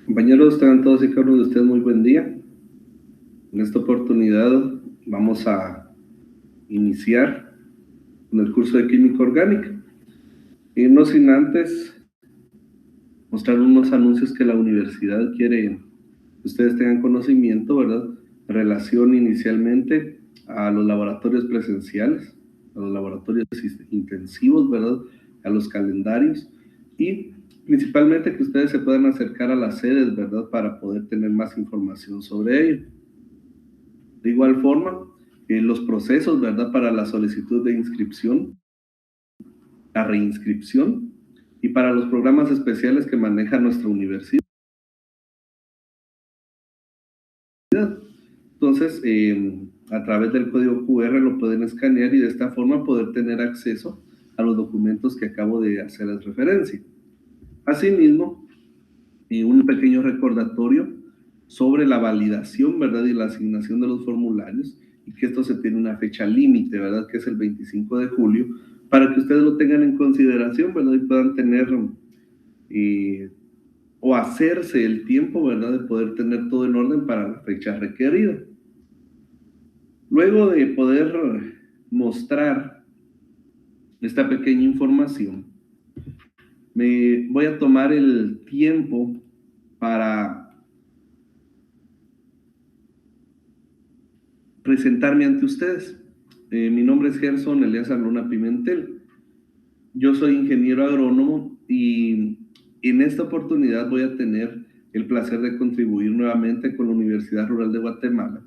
Compañeros, tengan todos y cada uno de ustedes muy buen día. En esta oportunidad vamos a iniciar con el curso de Química Orgánica. Y no sin antes mostrar unos anuncios que la universidad quiere que ustedes tengan conocimiento, ¿verdad? En relación inicialmente a los laboratorios presenciales, a los laboratorios intensivos, ¿verdad? A los calendarios y principalmente que ustedes se puedan acercar a las sedes, ¿verdad? Para poder tener más información sobre ello. De igual forma, los procesos, ¿verdad? Para la solicitud de inscripción, la reinscripción y para los programas especiales que maneja nuestra universidad. Entonces, a través del código QR lo pueden escanear y de esta forma poder tener acceso a los documentos que acabo de hacerles referencia. Asimismo, un pequeño recordatorio sobre la validación, ¿verdad? Y la asignación de los formularios, y que esto se tiene una fecha límite, ¿verdad? Que es el 25 de julio, para que ustedes lo tengan en consideración, ¿verdad? Y puedan tener o hacerse el tiempo, ¿verdad? De poder tener todo en orden para la fecha requerida. Luego de poder mostrar esta pequeña información, me voy a tomar el tiempo para presentarme ante ustedes. Mi nombre es Gerson Eleazar Luna Pimentel. Yo soy ingeniero agrónomo y en esta oportunidad voy a tener el placer de contribuir nuevamente con la Universidad Rural de Guatemala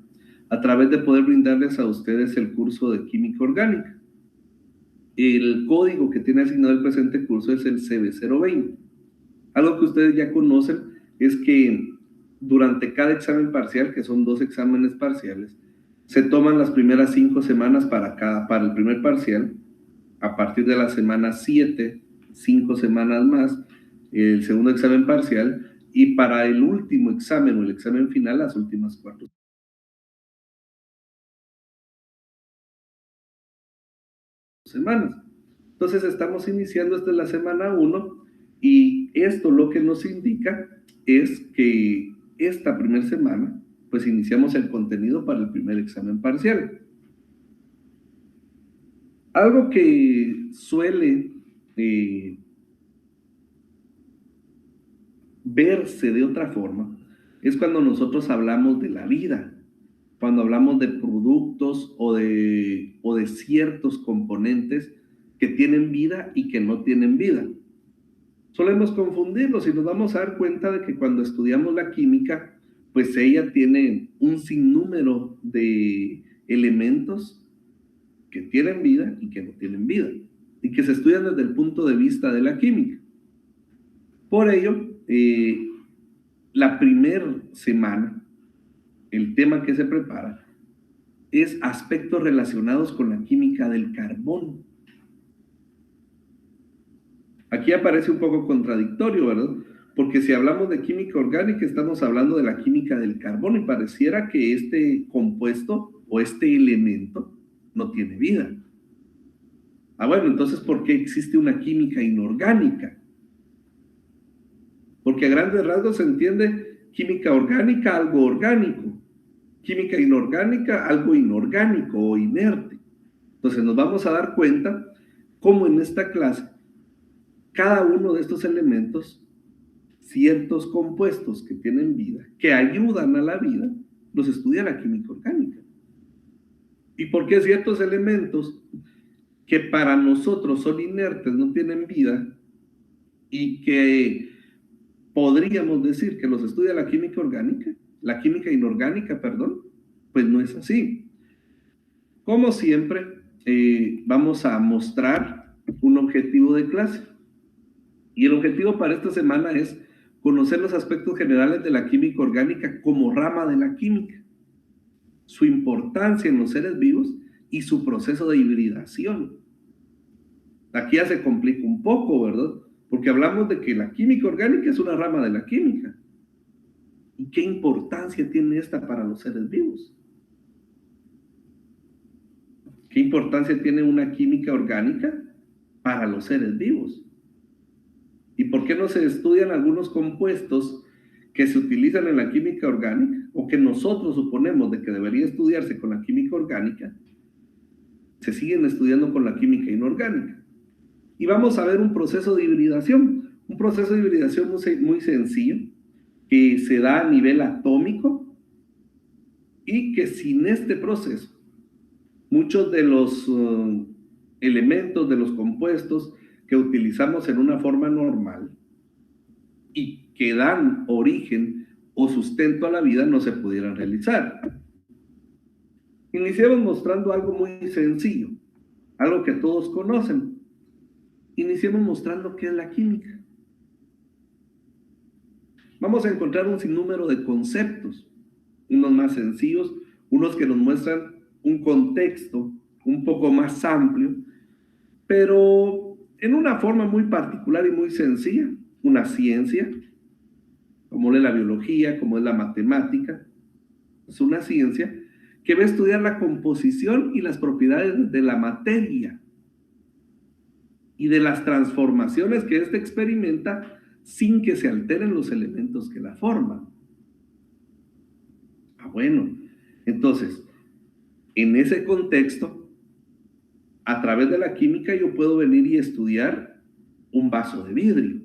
a través de poder brindarles a ustedes el curso de Química Orgánica. El código que tiene asignado el presente curso es el CB020. Algo que ustedes ya conocen es que durante cada examen parcial, que son 2 exámenes parciales, se toman las primeras 5 semanas para el primer parcial. A partir de la semana 7, 5 semanas más, el segundo examen parcial, y para el último examen o el examen final, las últimas 4 semanas. Entonces estamos iniciando esta la semana 1 y esto lo que nos indica es que esta primera semana pues iniciamos el contenido para el primer examen parcial. Algo que suele verse de otra forma es cuando nosotros hablamos de la vida, cuando hablamos de productos o de ciertos componentes que tienen vida y que no tienen vida. Solemos confundirlos y nos vamos a dar cuenta de que cuando estudiamos la química, pues ella tiene un sinnúmero de elementos que tienen vida y que no tienen vida, y que se estudian desde el punto de vista de la química. Por ello, la primera semana, el tema que se prepara es aspectos relacionados con la química del carbón. Aquí aparece un poco contradictorio, ¿verdad? Porque si hablamos de química orgánica, estamos hablando de la química del carbono y pareciera que este compuesto o este elemento no tiene vida. Bueno, entonces, ¿por qué existe una química inorgánica? Porque a grandes rasgos se entiende química orgánica, algo orgánico. Química inorgánica, algo inorgánico o inerte. Entonces nos vamos a dar cuenta cómo en esta clase cada uno de estos elementos, ciertos compuestos que tienen vida, que ayudan a la vida, los estudia la química orgánica. ¿Y por qué ciertos elementos que para nosotros son inertes, no tienen vida, y que podríamos decir que los estudia la química orgánica, la química inorgánica, perdón? Pues no es así. Como siempre, vamos a mostrar un objetivo de clase. Y el objetivo para esta semana es conocer los aspectos generales de la química orgánica como rama de la química, su importancia en los seres vivos y su proceso de hibridación. Aquí ya se complica un poco, ¿verdad? Porque hablamos de que la química orgánica es una rama de la química. ¿Y qué importancia tiene esta para los seres vivos? ¿Qué importancia tiene una química orgánica para los seres vivos? ¿Y por qué no se estudian algunos compuestos que se utilizan en la química orgánica o que nosotros suponemos de que debería estudiarse con la química orgánica, se siguen estudiando con la química inorgánica. Y vamos a ver un proceso de hibridación muy sencillo, que se da a nivel atómico y que sin este proceso, muchos de los elementos, de los compuestos que utilizamos en una forma normal y que dan origen o sustento a la vida no se pudieran realizar. Iniciemos mostrando algo muy sencillo, algo que todos conocen. Iniciemos mostrando qué es la química. Vamos a encontrar un sinnúmero de conceptos, unos más sencillos, unos que nos muestran un contexto un poco más amplio, pero en una forma muy particular y muy sencilla, una ciencia, como es la biología, como es la matemática, es una ciencia que va a estudiar la composición y las propiedades de la materia y de las transformaciones que ésta experimenta sin que se alteren los elementos que la forman. Bueno, entonces, en ese contexto, a través de la química yo puedo venir y estudiar un vaso de vidrio.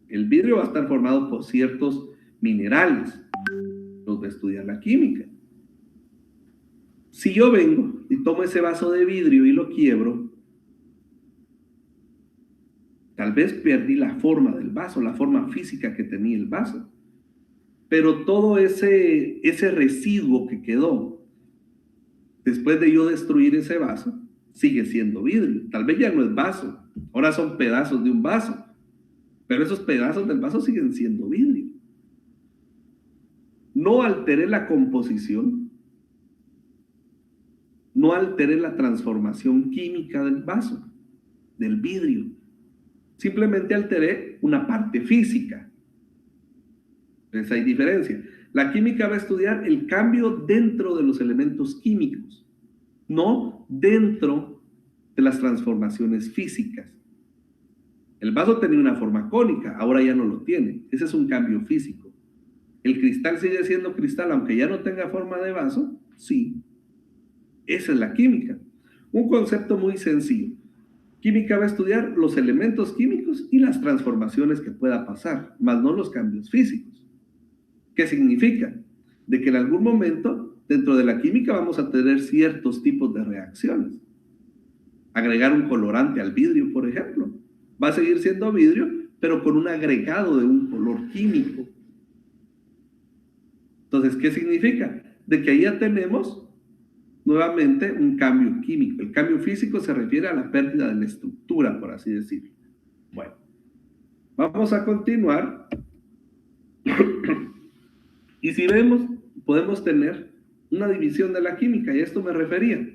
El vidrio va a estar formado por ciertos minerales, los va a estudiar la química. Si yo vengo y tomo ese vaso de vidrio y lo quiebro, tal vez perdí la forma del vaso, la forma física que tenía el vaso. Pero todo ese residuo que quedó después de yo destruir ese vaso sigue siendo vidrio. Tal vez ya no es vaso, ahora son pedazos de un vaso, pero esos pedazos del vaso siguen siendo vidrio. No alteré la composición, no alteré la transformación química del vaso, del vidrio. Simplemente alteré una parte física. Entonces hay diferencia. La química va a estudiar el cambio dentro de los elementos químicos, no dentro de las transformaciones físicas. El vaso tenía una forma cónica, ahora ya no lo tiene. Ese es un cambio físico. ¿El cristal sigue siendo cristal aunque ya no tenga forma de vaso? Sí. Esa es la química. Un concepto muy sencillo. Química va a estudiar los elementos químicos y las transformaciones que pueda pasar, más no los cambios físicos. ¿Qué significa? De que en algún momento, dentro de la química, vamos a tener ciertos tipos de reacciones. Agregar un colorante al vidrio, por ejemplo. Va a seguir siendo vidrio, pero con un agregado de un color químico. Entonces, ¿qué significa? De que ahí ya tenemos nuevamente un cambio químico. El cambio físico se refiere a la pérdida de la estructura, por así decirlo. Bueno, vamos a continuar. Y si vemos, podemos tener una división de la química, y a esto me refería.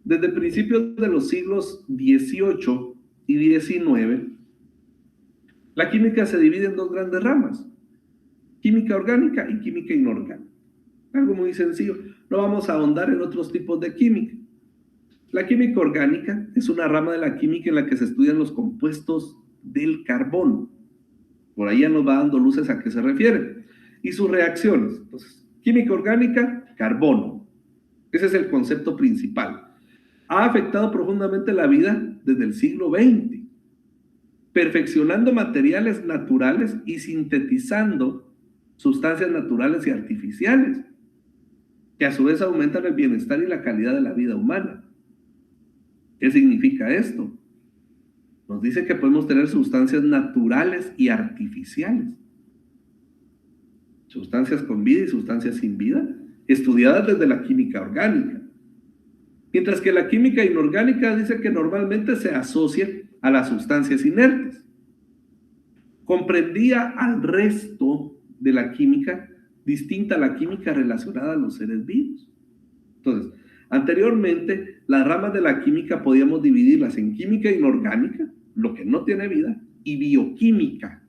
Desde principios de los siglos XVIII y XIX, la química se divide en dos grandes ramas: química orgánica y química inorgánica. Algo muy sencillo, no vamos a ahondar en otros tipos de química. La química orgánica es una rama de la química en la que se estudian los compuestos del carbono. Por ahí ya nos va dando luces a qué se refiere. Y sus reacciones. Entonces, química orgánica, carbono. Ese es el concepto principal. Ha afectado profundamente la vida desde el siglo XX, perfeccionando materiales naturales y sintetizando sustancias naturales y artificiales, que a su vez aumentan el bienestar y la calidad de la vida humana. ¿Qué significa esto? Nos dice que podemos tener sustancias naturales y artificiales. Sustancias con vida y sustancias sin vida, estudiadas desde la química orgánica. Mientras que la química inorgánica dice que normalmente se asocia a las sustancias inertes. Comprendía al resto de la química distinta a la química relacionada a los seres vivos. Entonces, anteriormente, las ramas de la química podíamos dividirlas en química inorgánica, lo que no tiene vida, y bioquímica,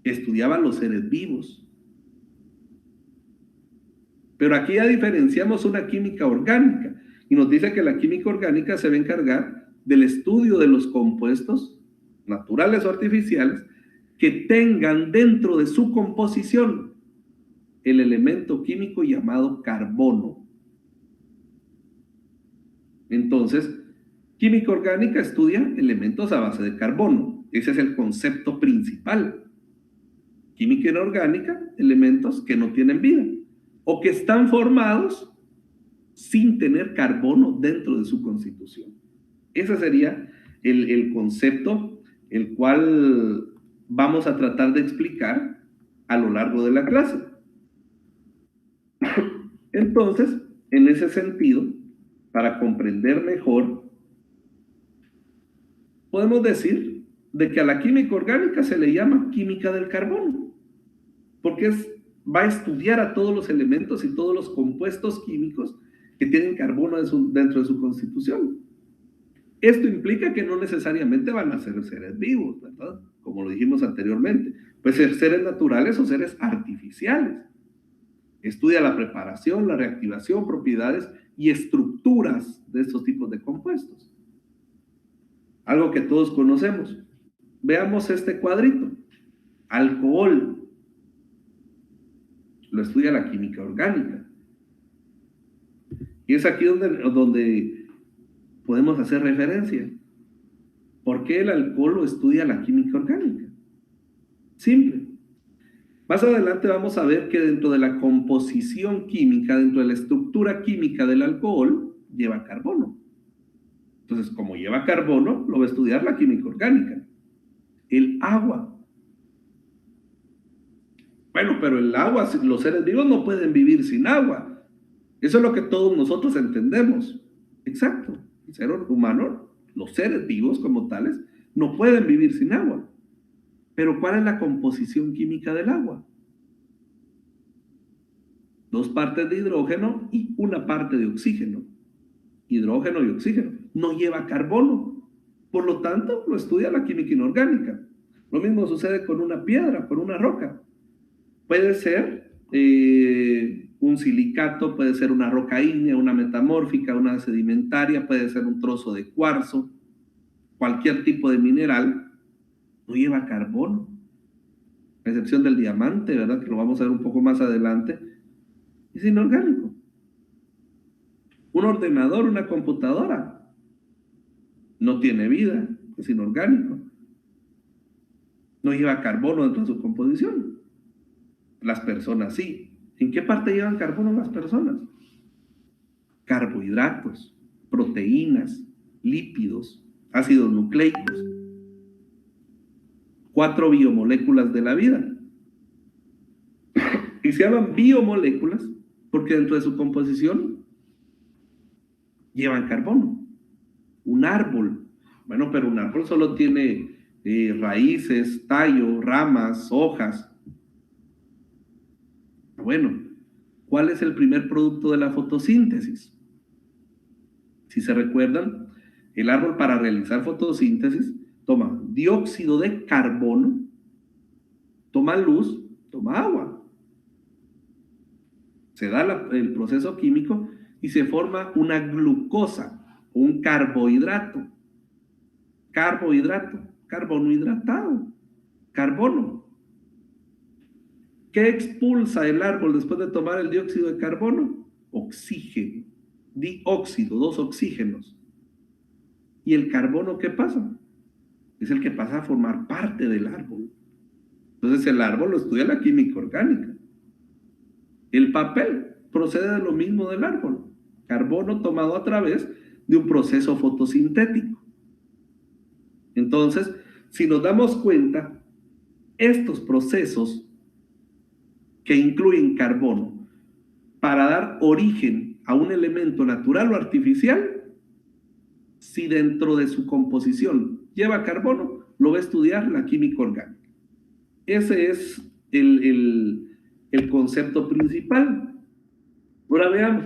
que estudiaba los seres vivos. Pero aquí ya diferenciamos una química orgánica, y nos dice que la química orgánica se va a encargar del estudio de los compuestos naturales o artificiales que tengan dentro de su composición el elemento químico llamado carbono. Entonces, química orgánica estudia elementos a base de carbono. Ese es el concepto principal. Química inorgánica, elementos que no tienen vida o que están formados sin tener carbono dentro de su constitución. Ese sería el concepto el cual vamos a tratar de explicar a lo largo de la clase. Entonces, en ese sentido, para comprender mejor, podemos decir de que a la química orgánica se le llama química del carbono, porque va a estudiar a todos los elementos y todos los compuestos químicos que tienen carbono dentro de su constitución. Esto implica que no necesariamente van a ser seres vivos, ¿verdad? Como lo dijimos anteriormente. Pueden ser seres naturales o seres artificiales. Estudia la preparación, la reactivación, propiedades y estructuras de estos tipos de compuestos. Algo que todos conocemos. Veamos este cuadrito. Alcohol. Lo estudia la química orgánica. Y es aquí donde podemos hacer referencia. ¿Por qué el alcohol lo estudia la química orgánica? Simple. Más adelante vamos a ver que dentro de la composición química, dentro de la estructura química del alcohol, lleva carbono. Entonces, como lleva carbono, lo va a estudiar la química orgánica. El agua. Bueno, pero el agua, los seres vivos no pueden vivir sin agua. Eso es lo que todos nosotros entendemos. Exacto. El ser humano, los seres vivos como tales, no pueden vivir sin agua. Pero ¿cuál es la composición química del agua? 2 partes de hidrógeno y 1 parte de oxígeno. Hidrógeno y oxígeno. No lleva carbono. Por lo tanto, lo estudia la química inorgánica. Lo mismo sucede con una piedra, con una roca. Puede ser un silicato, puede ser una roca ígnea, una metamórfica, una sedimentaria, puede ser un trozo de cuarzo, cualquier tipo de mineral, no lleva carbono, a excepción del diamante, ¿verdad? Que lo vamos a ver un poco más adelante, es inorgánico. Un ordenador, una computadora, no tiene vida, es inorgánico. No lleva carbono dentro de su composición. Las personas sí. ¿En qué parte llevan carbono las personas? Carbohidratos, proteínas, lípidos, ácidos nucleicos. 4 biomoléculas de la vida. Y se llaman biomoléculas porque dentro de su composición llevan carbono. Un árbol. Bueno, pero un árbol solo tiene raíces, tallo, ramas, hojas. Bueno, ¿cuál es el primer producto de la fotosíntesis? Si se recuerdan, el árbol para realizar fotosíntesis toma dióxido de carbono, toma luz, toma agua. Se da el proceso químico y se forma una glucosa, un carbohidrato. Carbohidrato, carbono hidratado, carbono. ¿Qué expulsa el árbol después de tomar el dióxido de carbono? Oxígeno, dióxido, 2 oxígenos. ¿Y el carbono qué pasa? Es el que pasa a formar parte del árbol. Entonces el árbol lo estudia la química orgánica. El papel procede de lo mismo del árbol. Carbono tomado a través de un proceso fotosintético. Entonces, si nos damos cuenta, estos procesos que incluyen carbono para dar origen a un elemento natural o artificial, si dentro de su composición lleva carbono, lo va a estudiar la química orgánica. Ese es el concepto principal. Ahora veamos,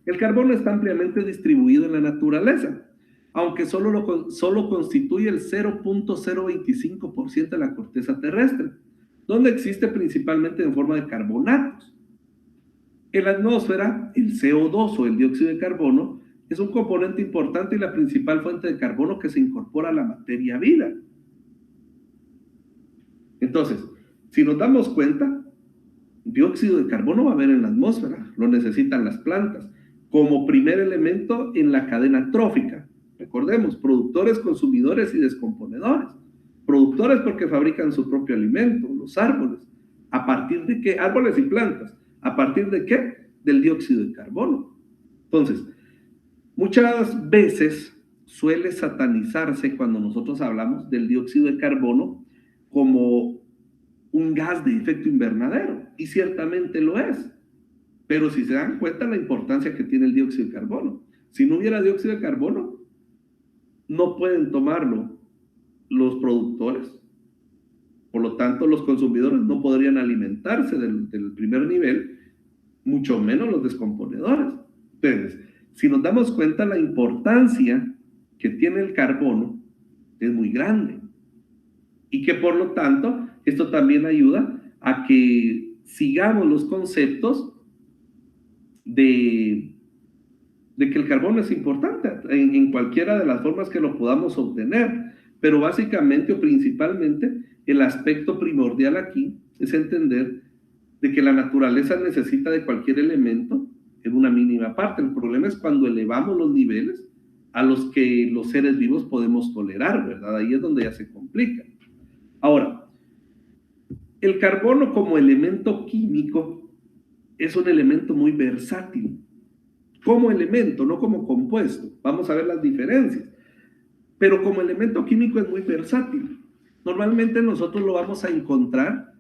el carbono está ampliamente distribuido en la naturaleza, aunque solo constituye el 0.025% de la corteza terrestre, donde existe principalmente en forma de carbonatos. En la atmósfera, el CO2 o el dióxido de carbono es un componente importante y la principal fuente de carbono que se incorpora a la materia viva. Entonces, si nos damos cuenta, dióxido de carbono va a haber en la atmósfera, lo necesitan las plantas, como primer elemento en la cadena trófica. Recordemos, productores, consumidores y descomponedores. Productores porque fabrican su propio alimento, los árboles. ¿A partir de qué? Árboles y plantas. ¿A partir de qué? Del dióxido de carbono. Entonces, muchas veces suele satanizarse cuando nosotros hablamos del dióxido de carbono como un gas de efecto invernadero, y ciertamente lo es. Pero si se dan cuenta la importancia que tiene el dióxido de carbono, si no hubiera dióxido de carbono, no pueden tomarlo los productores. Por lo tanto, los consumidores no podrían alimentarse del primer nivel, mucho menos los descomponedores. Entonces, si nos damos cuenta, la importancia que tiene el carbono es muy grande. Y que por lo tanto, esto también ayuda a que sigamos los conceptos de que el carbono es importante en cualquiera de las formas que lo podamos obtener. Pero básicamente o principalmente, el aspecto primordial aquí es entender de que la naturaleza necesita de cualquier elemento en una mínima parte. El problema es cuando elevamos los niveles a los que los seres vivos podemos tolerar, ¿verdad? Ahí es donde ya se complica. Ahora, el carbono como elemento químico es un elemento muy versátil. Como elemento, no como compuesto. Vamos a ver las diferencias. Pero como elemento químico es muy versátil. Normalmente nosotros lo vamos a encontrar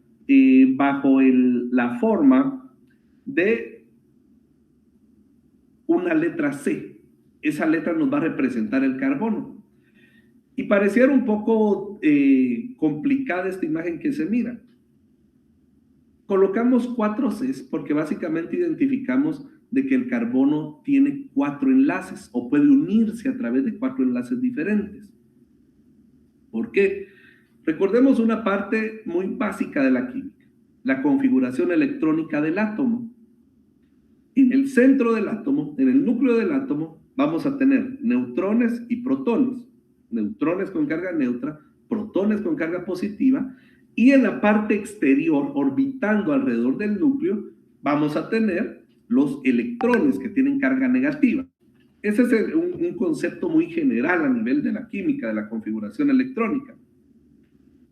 bajo la forma de una letra C. Esa letra nos va a representar el carbono. Y pareciera un poco complicada esta imagen que se mira. Colocamos 4 Cs porque básicamente identificamos de que el carbono tiene 4 enlaces o puede unirse a través de 4 enlaces diferentes. ¿Por qué? Recordemos una parte muy básica de la química, la configuración electrónica del átomo. En el centro del átomo, en el núcleo del átomo, vamos a tener neutrones y protones. Neutrones con carga neutra, protones con carga positiva, y en la parte exterior, orbitando alrededor del núcleo, vamos a tener los electrones que tienen carga negativa. Ese es un concepto muy general a nivel de la química, de la configuración electrónica.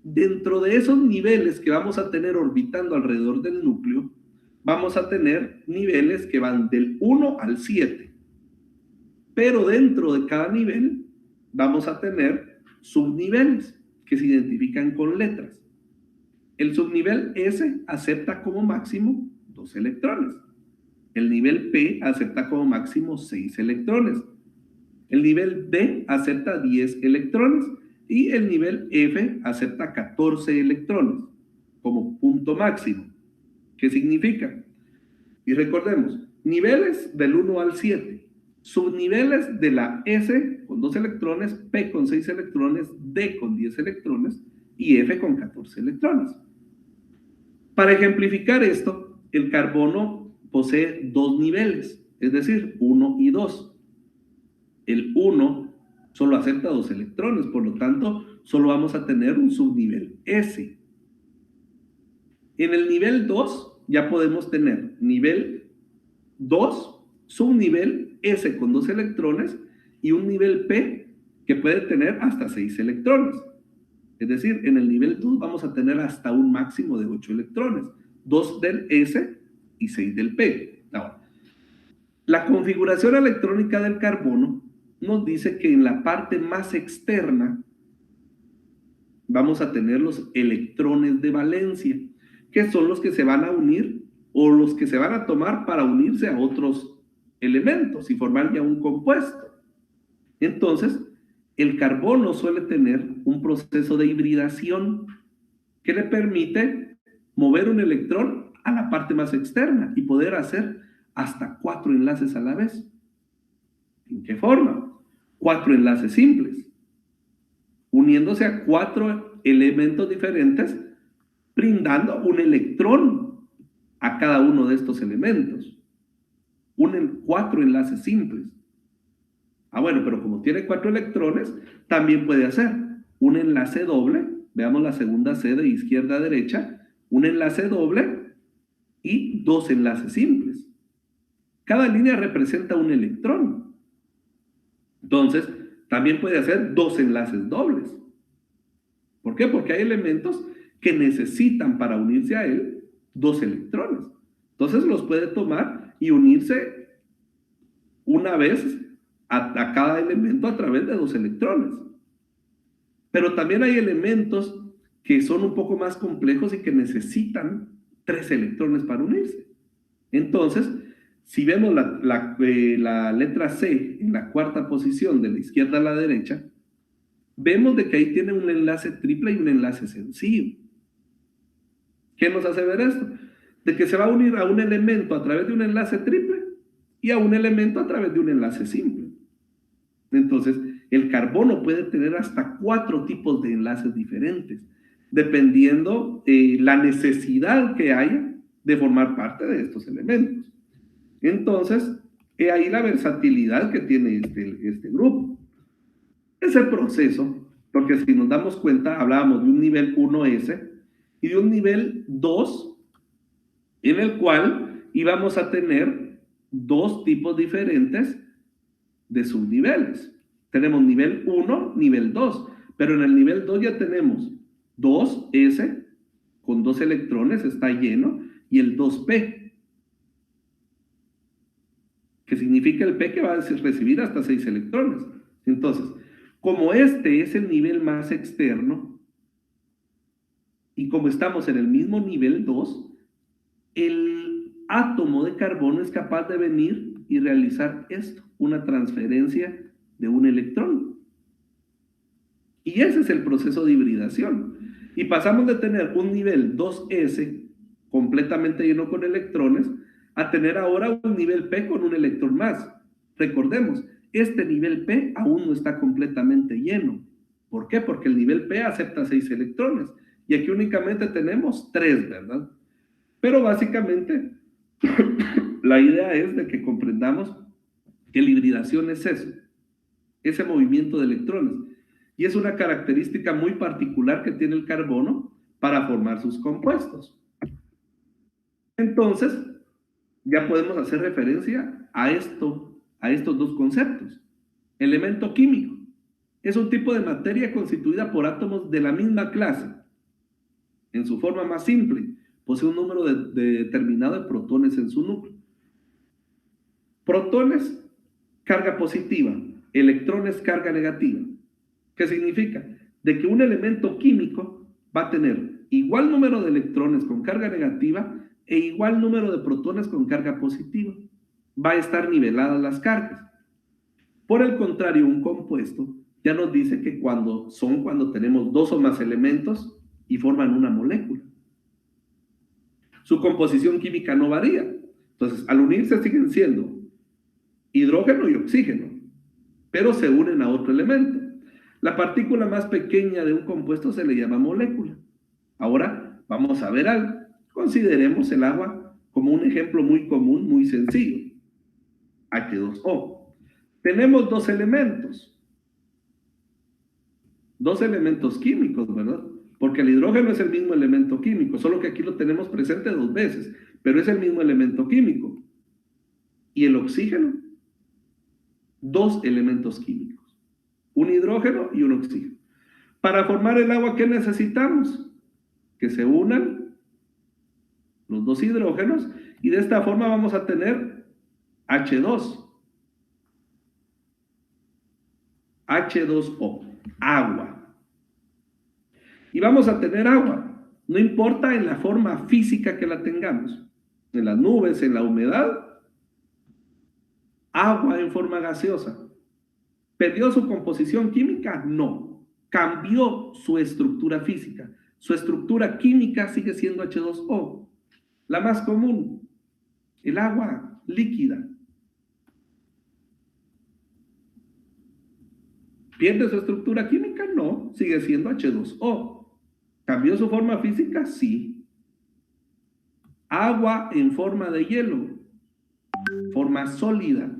Dentro de esos niveles que vamos a tener orbitando alrededor del núcleo, vamos a tener niveles que van del 1 al 7. Pero dentro de cada nivel vamos a tener subniveles que se identifican con letras. El subnivel S acepta como máximo 2 electrones. El nivel P acepta como máximo 6 electrones. El nivel D acepta 10 electrones. Y el nivel F acepta 14 electrones como punto máximo. ¿Qué significa? Y recordemos, niveles del 1 al 7, subniveles de la S con 2 electrones, P con 6 electrones, D con 10 electrones y F con 14 electrones. Para ejemplificar esto, el carbono posee 2 niveles, es decir, 1 y 2. El 1 solo acepta 2 electrones, por lo tanto, solo vamos a tener un subnivel S. En el nivel 2 ya podemos tener nivel 2, subnivel S con 2 electrones y un nivel P que puede tener hasta 6 electrones. Es decir, en el nivel 2 vamos a tener hasta un máximo de 8 electrones, 2 del S y 6 del P. Ahora, la configuración electrónica del carbono nos dice que en la parte más externa vamos a tener los electrones de valencia, que son los que se van a unir o los que se van a tomar para unirse a otros elementos y formar ya un compuesto. Entonces, el carbono suele tener un proceso de hibridación que le permite mover un electrón a la parte más externa y poder hacer hasta 4 enlaces a la vez. ¿En qué forma? 4 enlaces simples, uniéndose a 4 elementos diferentes, brindando un electrón a cada uno de estos elementos. Unen 4 enlaces simples. Bueno, pero como tiene 4 electrones, también puede hacer un enlace doble Veamos la segunda C de izquierda a derecha, un enlace doble y dos enlaces simples. Cada línea representa un electrón. Entonces, también puede hacer dos enlaces dobles. ¿Por qué? Porque hay elementos que necesitan para unirse a él dos electrones. Entonces los puede tomar y unirse una vez a cada elemento a través de dos electrones. Pero también hay elementos que son un poco más complejos y que necesitan tres electrones para unirse. Entonces, si vemos la letra C en la cuarta posición de la izquierda a la derecha, vemos de que ahí tiene un enlace triple y un enlace sencillo. ¿Qué nos hace ver esto? De que se va a unir a un elemento a través de un enlace triple y a un elemento a través de un enlace simple. Entonces, el carbono puede tener hasta 4 tipos de enlaces diferentes, dependiendo la necesidad que haya de formar parte de estos elementos. Entonces, ahí la versatilidad que tiene este grupo. Ese proceso, porque si nos damos cuenta, hablábamos de un nivel 1S y de un nivel 2, en el cual íbamos a tener dos tipos diferentes de subniveles. Tenemos nivel 1, nivel 2, pero en el nivel 2 ya tenemos 2S con 2 electrones, está lleno, y el 2P, que significa el P que va a recibir hasta 6 electrones. Entonces, como este es el nivel más externo, y como estamos en el mismo nivel 2, el átomo de carbono es capaz de venir y realizar esto, una transferencia de un electrón. Y ese es el proceso de hibridación. Y pasamos de tener un nivel 2S completamente lleno con electrones a tener ahora un nivel P con un electrón más. Recordemos, este nivel P aún no está completamente lleno. ¿Por qué? Porque el nivel P acepta 6 electrones y aquí únicamente tenemos 3, ¿verdad? Pero básicamente la idea es de que comprendamos que la hibridación es eso, ese movimiento de electrones. Y es una característica muy particular que tiene el carbono para formar sus compuestos. Entonces, ya podemos hacer referencia a estos dos conceptos. Elemento químico es un tipo de materia constituida por átomos de la misma clase. En su forma más simple, posee un número determinado de protones en su núcleo. Protones, carga positiva, electrones, carga negativa. ¿Qué significa? De que un elemento químico va a tener igual número de electrones con carga negativa e igual número de protones con carga positiva. Va a estar niveladas las cargas. Por el contrario, un compuesto ya nos dice que cuando tenemos dos o más elementos y forman una molécula. Su composición química no varía. Entonces, al unirse siguen siendo hidrógeno y oxígeno, pero se unen a otro elemento. La partícula más pequeña de un compuesto se le llama molécula. Ahora vamos a ver algo. Consideremos el agua como un ejemplo muy común, muy sencillo. H2O. Tenemos dos elementos químicos, ¿verdad? Porque el hidrógeno es el mismo elemento químico, solo que aquí lo tenemos presente 2 veces, pero es el mismo elemento químico. Y el oxígeno, 2 elementos químicos, un hidrógeno y un oxígeno. Para formar el agua, ¿qué necesitamos? Que se unan los 2 hidrógenos y de esta forma vamos a tener H2. H2O, agua. Y vamos a tener agua, no importa en la forma física que la tengamos, en las nubes, en la humedad, agua en forma gaseosa. ¿Perdió su composición química? No, cambió su estructura física. Su estructura química sigue siendo H2O, la más común, el agua líquida. ¿Pierde su estructura química? No, sigue siendo H2O. ¿Cambió su forma física? Sí. Agua en forma de hielo, forma sólida.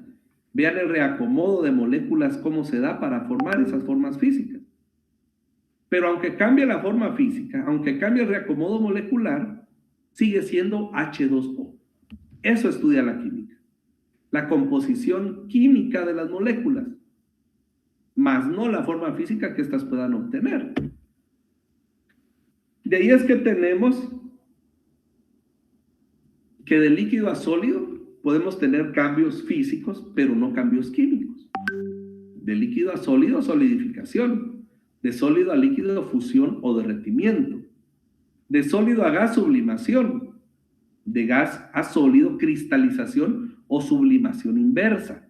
Vean el reacomodo de moléculas, cómo se da para formar esas formas físicas. Pero aunque cambie la forma física, aunque cambie el reacomodo molecular, sigue siendo H2O. Eso estudia la química. La composición química de las moléculas, más no la forma física que éstas puedan obtener. De ahí es que tenemos que de líquido a sólido podemos tener cambios físicos, pero no cambios químicos. De líquido a sólido, solidificación. De sólido a líquido, fusión o derretimiento. De sólido a gas, sublimación. De gas a sólido, cristalización o sublimación inversa.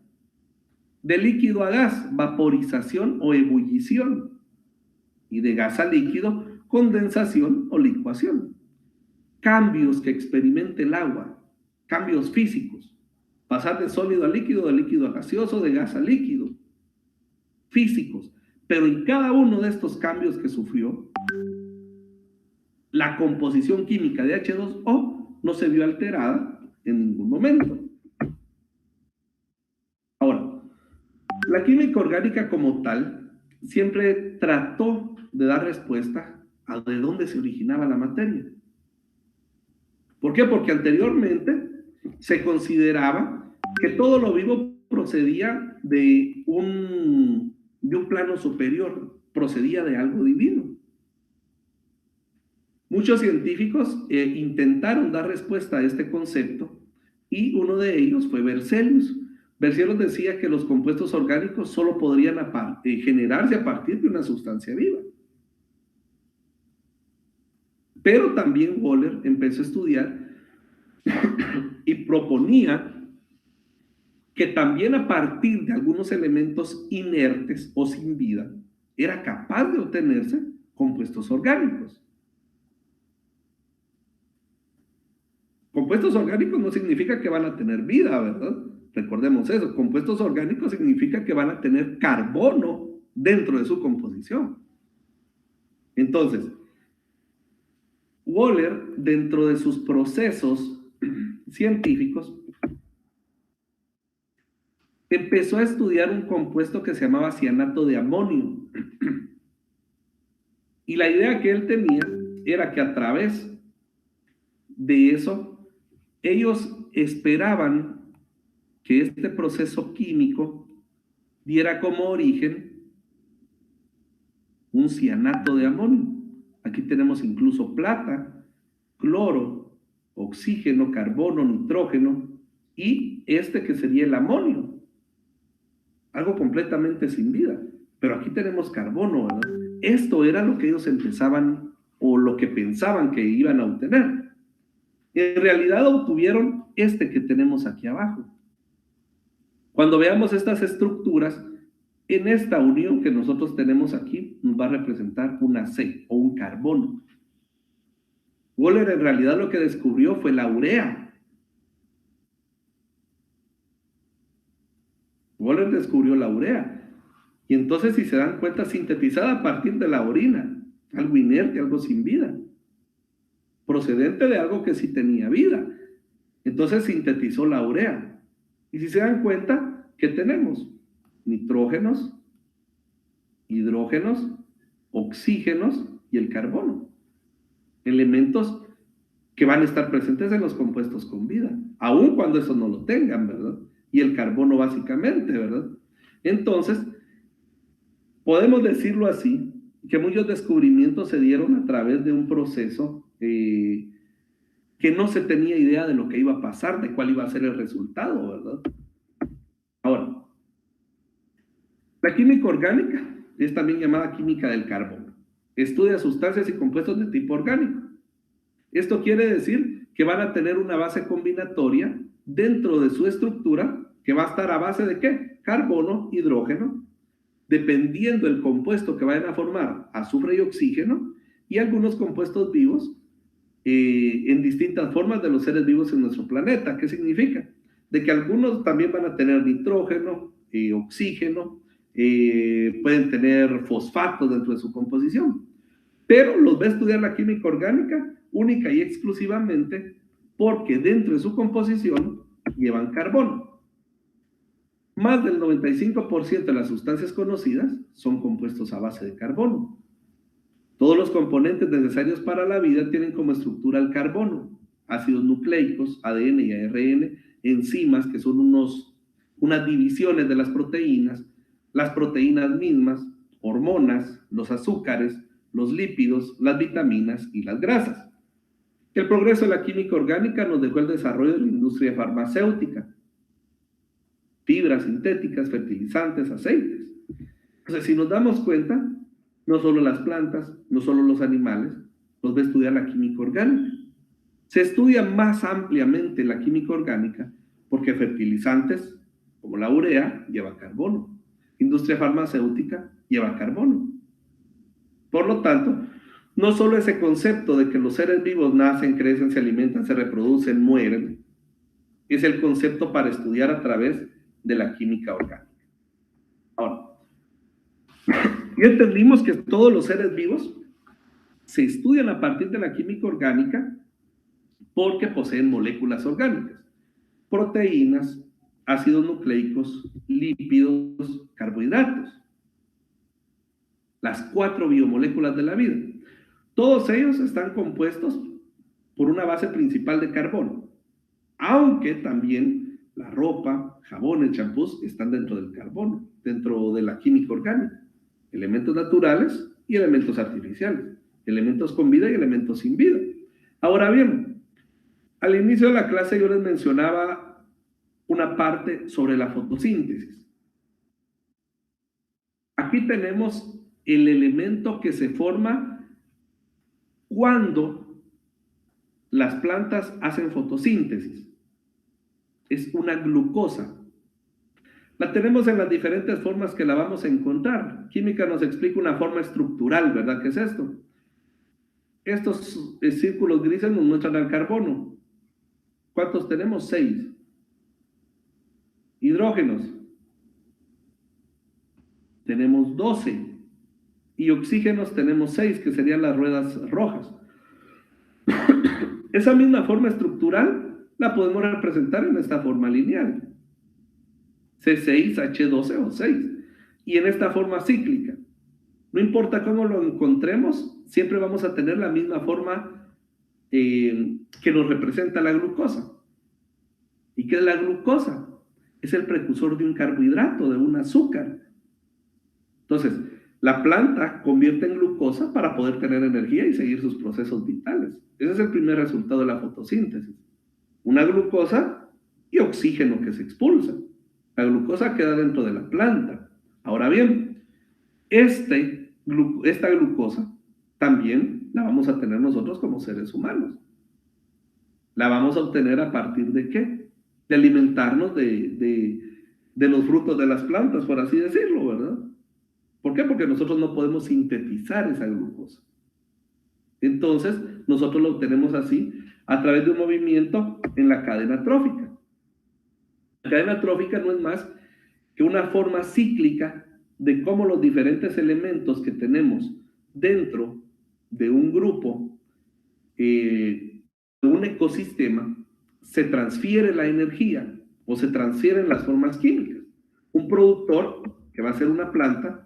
De líquido a gas, vaporización o ebullición. Y de gas a líquido, condensación o licuación. Cambios que experimente el agua, cambios físicos. Pasar de sólido a líquido a gaseoso, de gas a líquido. Físicos. Pero en cada uno de estos cambios que sufrió, la composición química de H2O no se vio alterada en ningún momento. Ahora, la química orgánica como tal siempre trató de dar respuesta a de dónde se originaba la materia. ¿Por qué? Porque anteriormente se consideraba que todo lo vivo procedía de un plano superior, procedía de algo divino. Muchos científicos intentaron dar respuesta a este concepto y uno de ellos fue Berzelius. Berzelius decía que los compuestos orgánicos solo podrían generarse a partir de una sustancia viva. Pero también Wöhler empezó a estudiar y proponía que también a partir de algunos elementos inertes o sin vida era capaz de obtenerse compuestos orgánicos. Compuestos orgánicos no significa que van a tener vida, ¿verdad? Recordemos eso. Compuestos orgánicos significa que van a tener carbono dentro de su composición. Entonces, Wöhler, dentro de sus procesos científicos, empezó a estudiar un compuesto que se llamaba cianato de amonio. Y la idea que él tenía era que a través de eso, ellos esperaban que este proceso químico diera como origen un cianato de amonio. Aquí tenemos incluso plata, cloro, oxígeno, carbono, nitrógeno y este que sería el amonio. Algo completamente sin vida. Pero aquí tenemos carbono, ¿verdad? Esto era lo que ellos empezaban o lo que pensaban que iban a obtener. En realidad obtuvieron este que tenemos aquí abajo. Cuando veamos estas estructuras, en esta unión que nosotros tenemos aquí, nos va a representar una C o un carbono. Wöhler en realidad lo que descubrió fue la urea. Wöhler descubrió la urea. Y entonces, si se dan cuenta, sintetizada a partir de la orina, algo inerte, algo sin vida, procedente de algo que sí tenía vida. Entonces sintetizó la urea. Y si se dan cuenta, ¿qué tenemos? Nitrógenos, hidrógenos, oxígenos y el carbono. Elementos que van a estar presentes en los compuestos con vida, aun cuando eso no lo tengan, ¿verdad? Y el carbono básicamente, ¿verdad? Entonces, podemos decirlo así, que muchos descubrimientos se dieron a través de un proceso que no se tenía idea de lo que iba a pasar, de cuál iba a ser el resultado, ¿verdad? Ahora, la química orgánica es también llamada química del carbono. Estudia sustancias y compuestos de tipo orgánico. Esto quiere decir que van a tener una base combinatoria dentro de su estructura que va a estar a base de ¿qué? Carbono, hidrógeno, dependiendo del compuesto que vayan a formar, azufre y oxígeno, y algunos compuestos vivos en distintas formas de los seres vivos en nuestro planeta. ¿Qué significa? De que algunos también van a tener nitrógeno, oxígeno, pueden tener fosfatos dentro de su composición, pero los va a estudiar la química orgánica única y exclusivamente porque dentro de su composición llevan carbono. Más del 95% de las sustancias conocidas son compuestos a base de carbono. Todos los componentes necesarios para la vida tienen como estructura el carbono, ácidos nucleicos, ADN y ARN, enzimas, que son unas divisiones de las proteínas mismas, hormonas, los azúcares, los lípidos, las vitaminas y las grasas. El progreso de la química orgánica nos dejó el desarrollo de la industria farmacéutica, fibras sintéticas, fertilizantes, aceites. Entonces, si nos damos cuenta, no solo las plantas, no solo los animales, nos va a estudiar la química orgánica. Se estudia más ampliamente la química orgánica porque fertilizantes, como la urea, lleva carbono. Industria farmacéutica lleva carbono. Por lo tanto, no solo ese concepto de que los seres vivos nacen, crecen, se alimentan, se reproducen, mueren, es el concepto para estudiar a través de la química orgánica. Ahora, ya entendimos que todos los seres vivos se estudian a partir de la química orgánica porque poseen moléculas orgánicas, proteínas, ácidos nucleicos, lípidos, carbohidratos. Las 4 biomoléculas de la vida. Todos ellos están compuestos por una base principal de carbono, aunque también la ropa, jabones, champús están dentro del carbono, dentro de la química orgánica. Elementos naturales y elementos artificiales, elementos con vida y elementos sin vida. Ahora bien, al inicio de la clase yo les mencionaba una parte sobre la fotosíntesis. Aquí tenemos el elemento que se forma cuando las plantas hacen fotosíntesis. Es una glucosa. La tenemos en las diferentes formas que la vamos a encontrar. Química nos explica una forma estructural, ¿verdad? ¿Qué es esto? Estos círculos grises nos muestran el carbono. ¿Cuántos tenemos? 6. Hidrógenos. Tenemos 12. Y oxígenos tenemos 6, que serían las ruedas rojas. Esa misma forma estructural la podemos representar en esta forma lineal. C6H12 o 6. Y en esta forma cíclica. No importa cómo lo encontremos, siempre vamos a tener la misma forma que nos representa la glucosa. ¿Y qué es la glucosa? Es el precursor de un carbohidrato, de un azúcar. Entonces, la planta convierte en glucosa para poder tener energía y seguir sus procesos vitales. Ese es el primer resultado de la fotosíntesis. Una glucosa y oxígeno que se expulsa. La glucosa queda dentro de la planta. Ahora bien, esta glucosa también la vamos a tener nosotros como seres humanos. La vamos a obtener a partir de ¿qué? De alimentarnos de los frutos de las plantas, por así decirlo, ¿verdad? ¿Por qué? Porque nosotros no podemos sintetizar esa glucosa. Entonces, nosotros lo obtenemos así, a través de un movimiento en la cadena trófica. La cadena trófica no es más que una forma cíclica de cómo los diferentes elementos que tenemos dentro de un grupo, de un ecosistema, se transfiere la energía o se transfieren las formas químicas. Un productor, que va a ser una planta,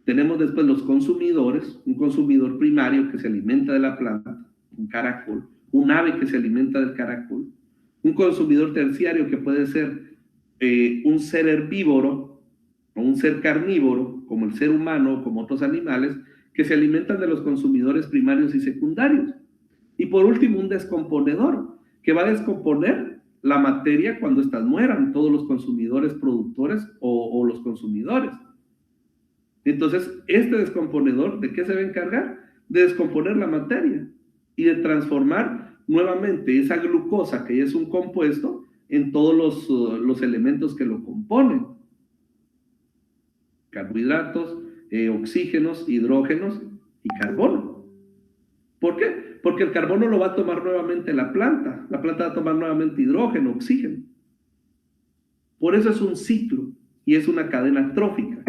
tenemos después los consumidores, un consumidor primario que se alimenta de la planta, un caracol, un ave que se alimenta del caracol, un consumidor terciario que puede ser un ser herbívoro o un ser carnívoro, como el ser humano o como otros animales, que se alimentan de los consumidores primarios y secundarios. Y por último, un descomponedor, que va a descomponer la materia cuando éstas mueran, todos los consumidores productores o los consumidores. Entonces, este descomponedor, ¿de qué se va a encargar? De descomponer la materia y de transformar nuevamente esa glucosa, que es un compuesto, en todos los elementos que lo componen. Carbohidratos, oxígenos, hidrógenos y carbono. ¿Por qué? Porque el carbono lo va a tomar nuevamente la planta va a tomar nuevamente hidrógeno, oxígeno. Por eso es un ciclo y es una cadena trófica.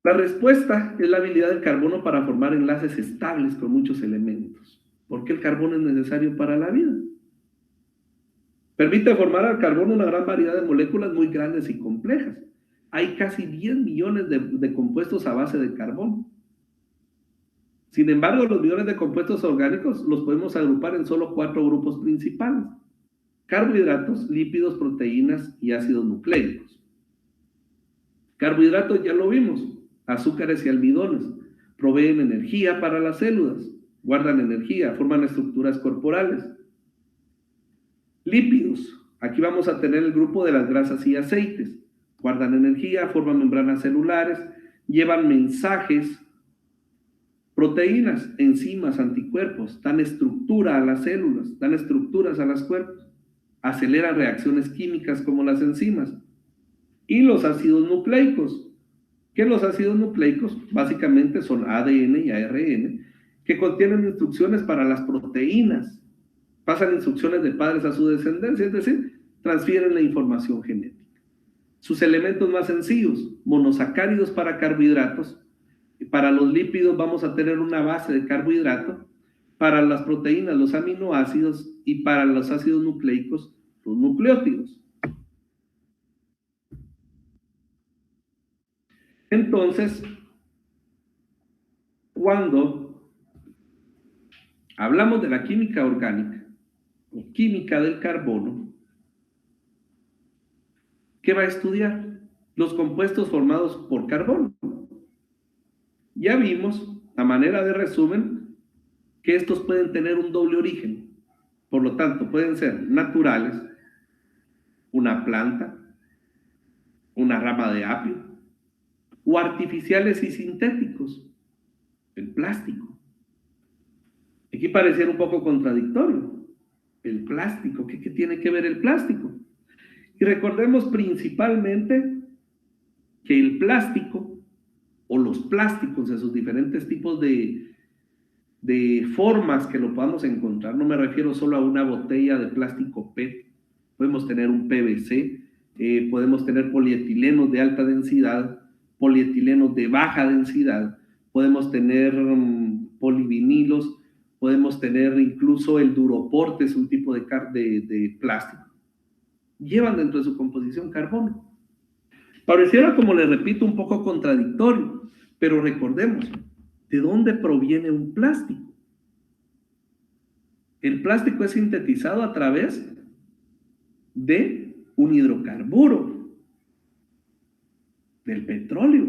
La respuesta es la habilidad del carbono para formar enlaces estables con muchos elementos. ¿Por qué el carbono es necesario para la vida? Permite formar al carbono una gran variedad de moléculas muy grandes y complejas. Hay casi 10 millones de compuestos a base de carbono. Sin embargo, los millones de compuestos orgánicos los podemos agrupar en solo 4 grupos principales: carbohidratos, lípidos, proteínas y ácidos nucleicos. Carbohidratos ya lo vimos: azúcares y almidones. Proveen energía para las células, guardan energía, forman estructuras corporales. Lípidos: aquí vamos a tener el grupo de las grasas y aceites. Guardan energía, forman membranas celulares, llevan mensajes. Proteínas: enzimas, anticuerpos, dan estructura a las células, dan estructuras a los cuerpos, aceleran reacciones químicas como las enzimas. Y los ácidos nucleicos, que los ácidos nucleicos básicamente son ADN y ARN, que contienen instrucciones para las proteínas, pasan instrucciones de padres a su descendencia, es decir, transfieren la información genética. Sus elementos más sencillos: monosacáridos para carbohidratos. Para los lípidos vamos a tener una base de carbohidrato, para las proteínas los aminoácidos y para los ácidos nucleicos los nucleótidos. Entonces, cuando hablamos de la química orgánica o química del carbono, ¿qué va a estudiar? Los compuestos formados por carbono. Ya vimos, a manera de resumen, que estos pueden tener un doble origen. Por lo tanto, pueden ser naturales, una planta, una rama de apio, o artificiales y sintéticos, el plástico. Aquí pareciera un poco contradictorio. El plástico, ¿qué tiene que ver el plástico? Y recordemos principalmente que el plástico, o los plásticos en sus diferentes tipos de formas que lo podamos encontrar, no me refiero solo a una botella de plástico PET, podemos tener un PVC, podemos tener polietilenos de alta densidad, polietilenos de baja densidad, podemos tener polivinilos, podemos tener incluso el duroporte, es un tipo de plástico. Llevan dentro de su composición carbono. Pareciera, como les repito, un poco contradictorio, pero recordemos, ¿de dónde proviene un plástico? El plástico es sintetizado a través de un hidrocarburo, del petróleo.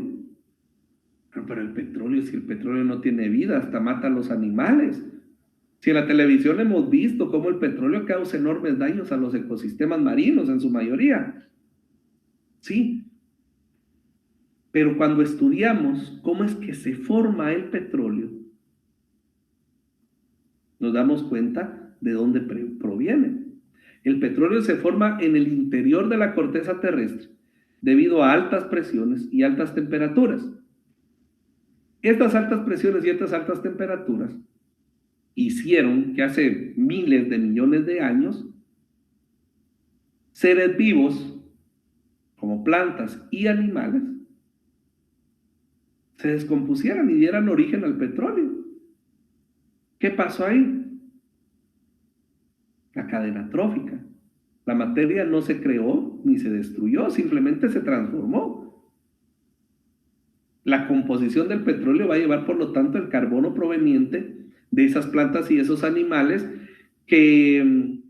Pero el petróleo, si el petróleo no tiene vida, hasta mata a los animales. Si en la televisión hemos visto cómo el petróleo causa enormes daños a los ecosistemas marinos en su mayoría. Sí. Pero cuando estudiamos cómo es que se forma el petróleo, nos damos cuenta de dónde proviene. El petróleo se forma en el interior de la corteza terrestre debido a altas presiones y altas temperaturas. Estas altas presiones y estas altas temperaturas hicieron que hace miles de millones de años seres vivos como plantas y animales se descompusieran y dieran origen al petróleo. ¿Qué pasó ahí? La cadena trófica. La materia no se creó ni se destruyó, simplemente se transformó. La composición del petróleo va a llevar, por lo tanto, el carbono proveniente de esas plantas y esos animales que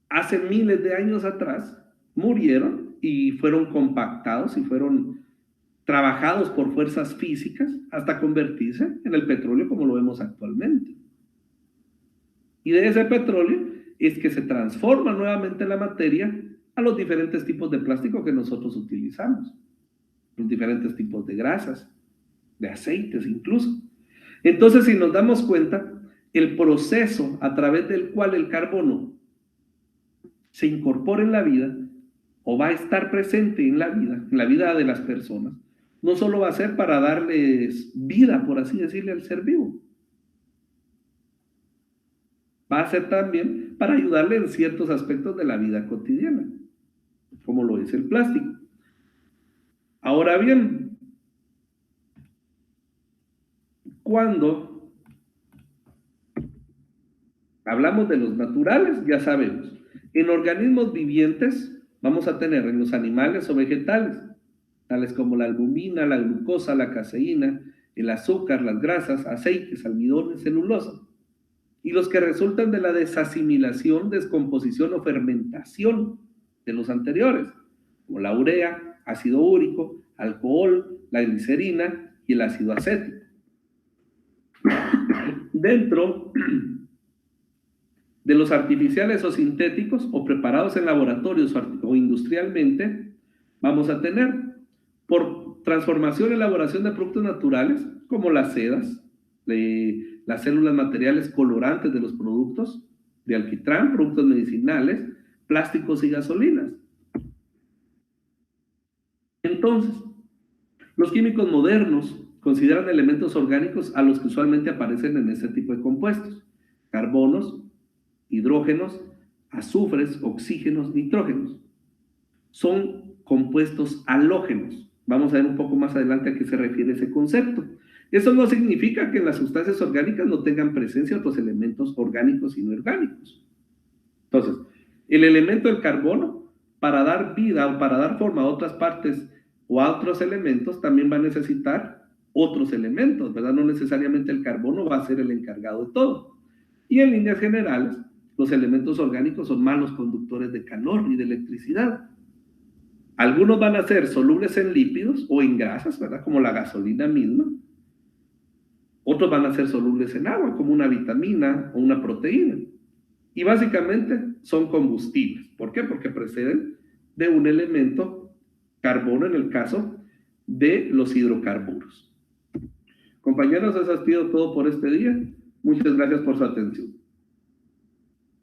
hace miles de años atrás murieron y fueron compactados y fueron trabajados por fuerzas físicas hasta convertirse en el petróleo como lo vemos actualmente. Y de ese petróleo es que se transforma nuevamente la materia a los diferentes tipos de plástico que nosotros utilizamos, los diferentes tipos de grasas, de aceites incluso. Entonces, si nos damos cuenta, el proceso a través del cual el carbono se incorpora en la vida o va a estar presente en la vida de las personas, no solo va a ser para darles vida, por así decirle, al ser vivo, va a ser también para ayudarle en ciertos aspectos de la vida cotidiana, como lo es el plástico. Ahora bien, cuando hablamos de los naturales, ya sabemos, en organismos vivientes vamos a tener en los animales o vegetales, tales como la albumina, la glucosa, la caseína, el azúcar, las grasas, aceites, almidones, celulosa, y los que resultan de la desasimilación, descomposición o fermentación de los anteriores, como la urea, ácido úrico, alcohol, la glicerina y el ácido acético. Dentro de los artificiales o sintéticos o preparados en laboratorios o industrialmente, vamos a tener por transformación y elaboración de productos naturales, como las sedas, las células materiales colorantes de los productos, de alquitrán, productos medicinales, plásticos y gasolinas. Entonces, los químicos modernos consideran elementos orgánicos a los que usualmente aparecen en este tipo de compuestos: carbonos, hidrógenos, azufres, oxígenos, nitrógenos. Son compuestos halógenos. Vamos a ver un poco más adelante a qué se refiere ese concepto. Eso no significa que en las sustancias orgánicas no tengan presencia otros elementos orgánicos y no orgánicos. Entonces, el elemento del carbono, para dar vida o para dar forma a otras partes o a otros elementos, también va a necesitar otros elementos, ¿verdad? No necesariamente el carbono va a ser el encargado de todo. Y en líneas generales, los elementos orgánicos son malos conductores de calor y de electricidad. Algunos van a ser solubles en lípidos o en grasas, ¿verdad? Como la gasolina misma. Otros van a ser solubles en agua, como una vitamina o una proteína. Y básicamente son combustibles. ¿Por qué? Porque proceden de un elemento carbono en el caso de los hidrocarburos. Compañeros, eso ha sido todo por este día. Muchas gracias por su atención.